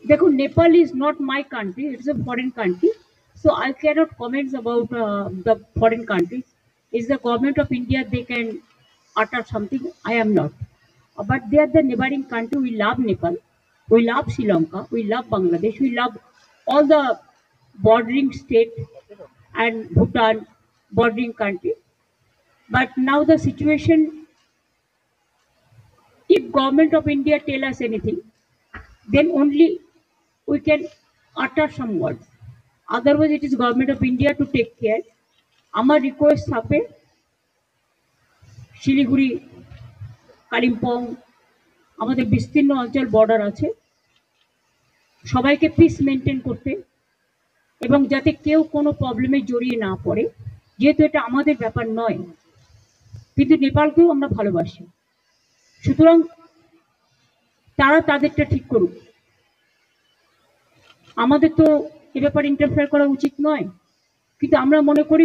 देखो, Nepal is not my country; it's a foreign country, so I cannot comment about the foreign countries. It's the government of India; they can utter something. I am not, but they are the neighboring country. We love Nepal, we love Sri Lanka, we love Bangladesh, we love all the bordering state and Bhutan bordering country. But now the situation, if government of India tell us anything, then only we can utter some words. Otherwise, it is government of India to take care. আমার request থাকে শিলিগুড়ি, কালিম্পং, আমাদের বিস্তীর্ণ অঞ্চল border আছে, সবাইকে piece maintain করতে এবং যাতে কেউ কোনো প্রবলেমে জড়িয়ে না পড়ে, যেহেতু এটা আমাদের ব্যাপার নয়, কিন্তু নেপালকেও আমরা ভালোবাসি। সুতরাং তারা তাদেরটা ঠিক করুক, আমাদের তো এ ব্যাপারে ইন্টারফেয়ার করা উচিত নয়, কিন্তু আমরা মনে করি